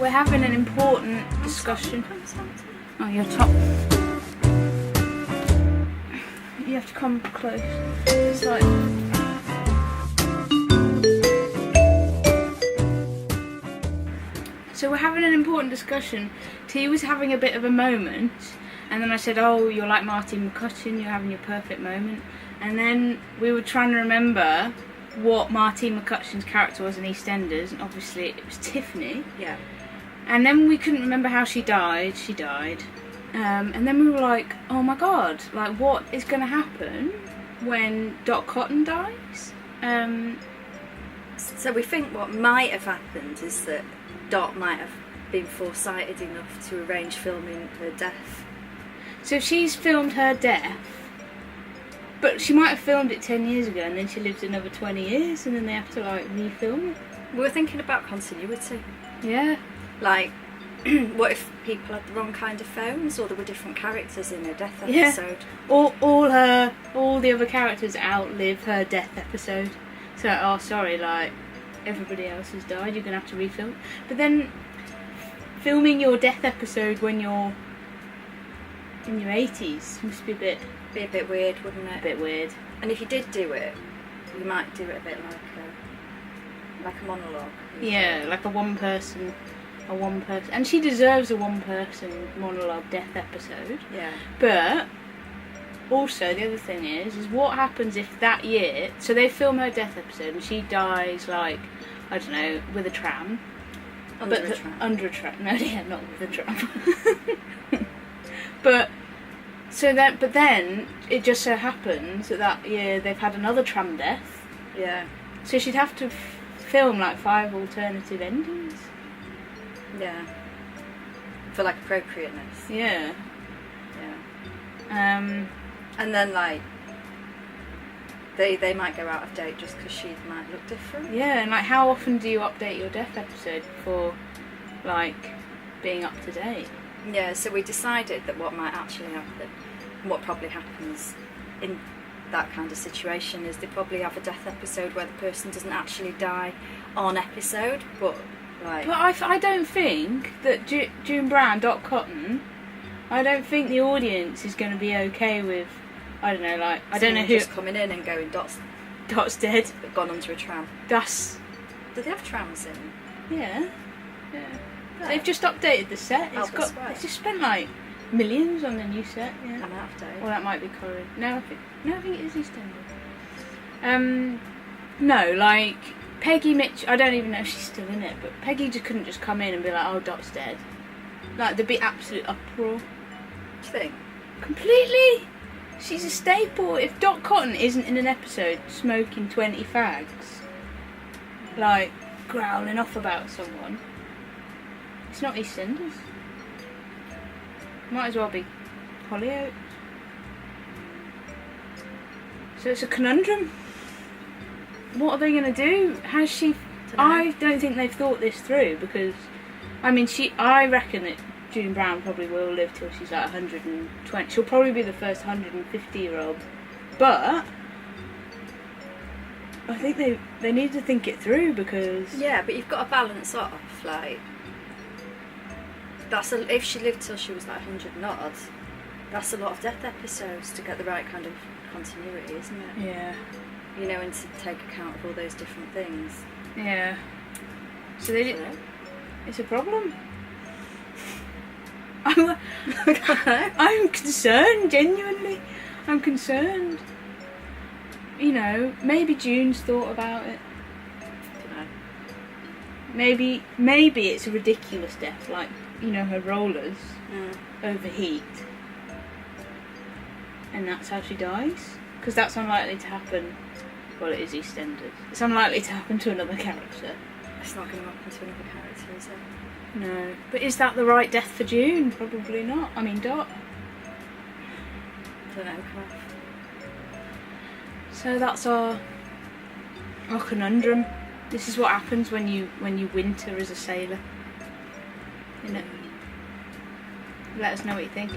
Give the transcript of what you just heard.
we're having an important discussion. Oh, you're top. You have to come close. It's like. So we're having an important discussion. T was having a bit of a moment, and then I said, "Oh, you're like Martin McCutcheon. You're having your perfect moment." And then we were trying to remember what Martine McCutcheon's character was in EastEnders, and obviously it was Tiffany. Yeah. And then we couldn't remember how she died. She died. And then we were like, oh my god, like what is going to happen when Dot Cotton dies? So we think what might have happened is that Dot might have been foresighted enough to arrange filming her death. So she's filmed her death, but she might have filmed it 10 years ago and then she lived another 20 years and then they have to like refilm it. We were thinking about continuity. Yeah. Like, what if people had the wrong kind of phones, or there were different characters in her death episode? Yeah. All the other characters outlive her death episode. So, oh sorry, like everybody else has died, you're gonna have to refilm. But then filming your death episode when you're in your 80s must be a bit weird, wouldn't it? A bit weird. And if you did do it, you might do it a bit like a monologue. Yeah, like a one person, and she deserves a one person monologue death episode. Yeah. But also the other thing is what happens if that year, so they film her death episode and she dies like, I don't know, with a tram. Under a tram. No, yeah, not with a tram. But then it just so happens that year they've had another tram death. Yeah. So she'd have to film like 5 alternative endings. Yeah. For like appropriateness. Yeah. Yeah. And then like they might go out of date just because she might look different. Yeah, and like how often do you update your death episode for like being up to date? Yeah, so we decided that what might actually happen, what probably happens in that kind of situation, is they probably have a death episode where the person doesn't actually die on episode, but like... But I don't think that June Brown, Dot Cotton, I don't think the audience is going to be okay with, I don't know, like, I don't know who... just coming in and going, Dot's dead. Gone onto a tram. Do they have trams in? Yeah. They've just updated the set. They just spent like millions on the new set. Yeah. I'm out of date. Well, that might be Corrie. No, I think it is EastEnders. No, like Peggy Mitch. I don't even know if she's still in it, but Peggy just couldn't just come in and be like, "Oh, Dot's dead." Like there'd be absolute uproar. Do you think? Completely. She's a staple. If Dot Cotton isn't in an episode smoking 20 fags, like growling off about someone. It's not EastEnders. Might as well be Hollyoaks. So it's a conundrum. What are they going to do? I don't think they've thought this through because, I mean, I reckon that June Brown probably will live till she's like 120. She'll probably be the first 150-year-old. But I think they need to think it through because... Yeah, but you've got to balance off, like... if she lived till she was like 100 and odd, that's a lot of death episodes to get the right kind of continuity, isn't it? Yeah. You know, and to take account of all those different things. Yeah. So they didn't... It's a problem. I'm concerned, genuinely. I'm concerned. You know, maybe June's thought about it. Maybe it's a ridiculous death, like, you know, her rollers overheat. And that's how she dies. Because that's unlikely to happen. Well, it is EastEnders. It's unlikely to happen to another character. It's not going to happen to another character, is it? No. But is that the right death for June? Probably not. I mean, Dot. Don't know, Kath. So that's our conundrum. This is what happens when you winter as a sailor. Isn't it? Let us know what you think.